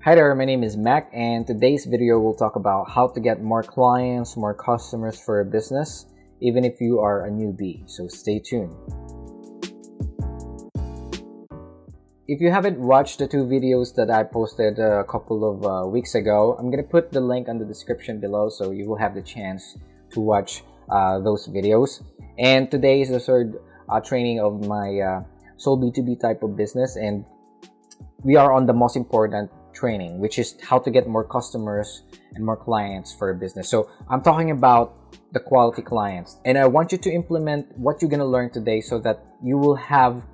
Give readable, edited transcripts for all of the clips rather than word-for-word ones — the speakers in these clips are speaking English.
Hi there, my name is Mac, and today's video will talk about how to get more clients, more customers for a business, even if you are a newbie. So stay tuned. If you haven't watched the two videos that I posted a couple of weeks ago, I'm going to put the link in the description below so you will have the chance to watch those videos. And today is the third training of my sole B2B type of business, and we are on the most important training, which is how to get more customers and more clients for a business. So I'm talking about the quality clients, and I want you to implement what you're going to learn today so that you will have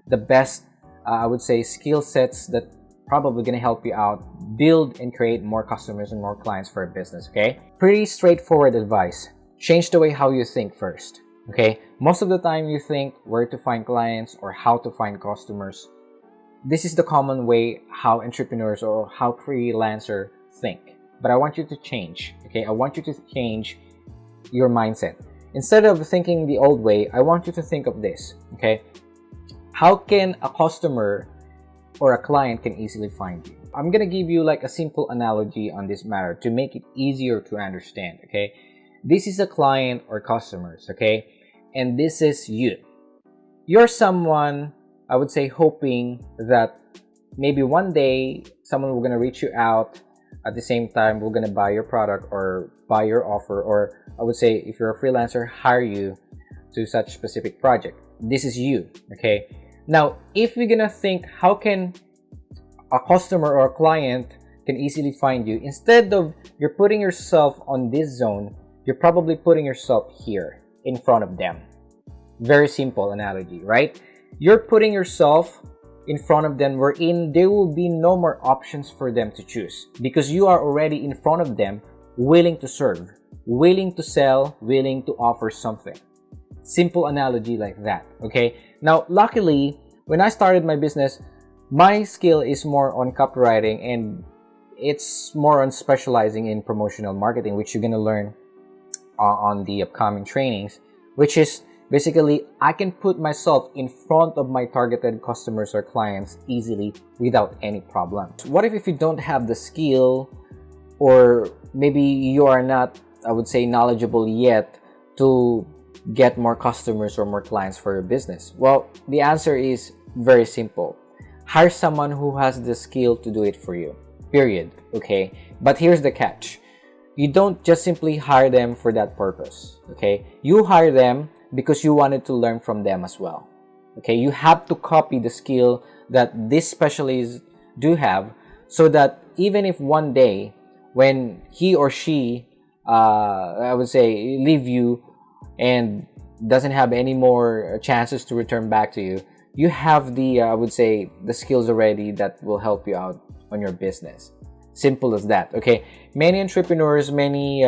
the best I would say skill sets that probably going to help you out build and create more customers and more clients for a business. Okay, pretty straightforward advice. Change the way how you think first. Okay, most of the time you think where to find clients or how to find customers. This is the common way how entrepreneurs or how freelancers think. But I want you to change. Okay, I want you to change your mindset. Instead of thinking the old way, I want you to think of this. Okay, how can a customer or a client can easily find you? I'm gonna give you like a simple analogy on this matter to make it easier to understand. Okay, this is a client or customers. Okay, and this is you. You're someone, I would say, hoping that maybe one day someone will gonna reach you out at the same time we're gonna buy your product or buy your offer, or I would say if you're a freelancer, hire you to such specific project. This is you. Okay, now if we're gonna think how can a customer or a client can easily find you, instead of you're putting yourself on this zone, you're probably putting yourself here in front of them. Very simple analogy, right? You're putting yourself in front of them, wherein there will be no more options for them to choose because you are already in front of them, willing to serve, willing to sell, willing to offer something. Simple analogy like that. Okay, now luckily when I started my business, my skill is more on copywriting and it's more on specializing in promotional marketing, which you're gonna learn on the upcoming trainings, which is basically, I can put myself in front of my targeted customers or clients easily without any problem. What if you don't have the skill, or maybe you are not, I would say, knowledgeable yet to get more customers or more clients for your business? Well, the answer is very simple. Hire someone who has the skill to do it for you, period. Okay, but here's the catch. You don't just simply hire them for that purpose. Okay, you hire them because you wanted to learn from them as well. Okay, you have to copy the skill that these specialists do have, so that even if one day when he or she I would say leave you and doesn't have any more chances to return back to you, you have the I would say the skills already that will help you out on your business. Simple as that. Okay, many entrepreneurs, many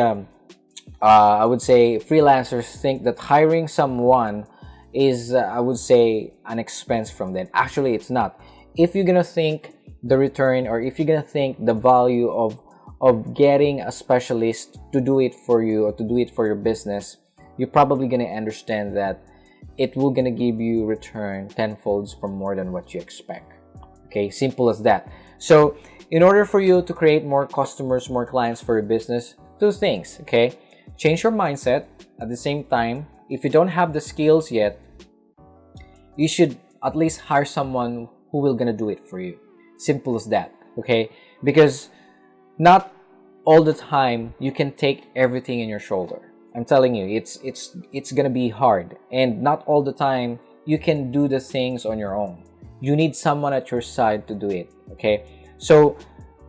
I would say freelancers think that hiring someone is I would say an expense from them. Actually, it's not. If you're gonna think the return, or if you're gonna think the value of getting a specialist to do it for you or to do it for your business, you're probably gonna understand that it will gonna give you return tenfolds from more than what you expect. Okay, simple as that. So in order for you to create more customers, more clients for your business, two things. Okay, change your mindset. At the same time, if you don't have the skills yet, you should at least hire someone who will gonna do it for you. Simple as that. Okay, because not all the time you can take everything in your shoulder. I'm telling you, it's gonna be hard, and not all the time you can do the things on your own. You need someone at your side to do it. Okay, so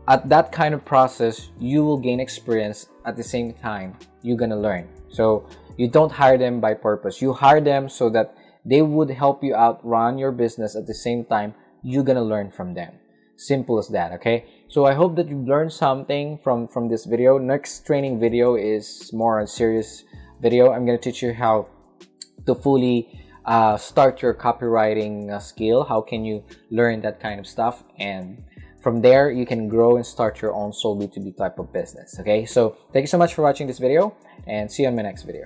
at that kind of process, you will gain experience. At the same time, you're gonna learn. So you don't hire them by purpose. You hire them so that they would help you out run your business. At the same time, you're gonna learn from them. Simple as that. Okay, so I hope that you learned something from this video. Next training video is more on serious video. I'm gonna teach you how to fully start your copywriting skill. How can you learn that kind of stuff, and from there you can grow and start your own sole B2B type of business. Okay, so thank you so much for watching this video, and see you on my next video.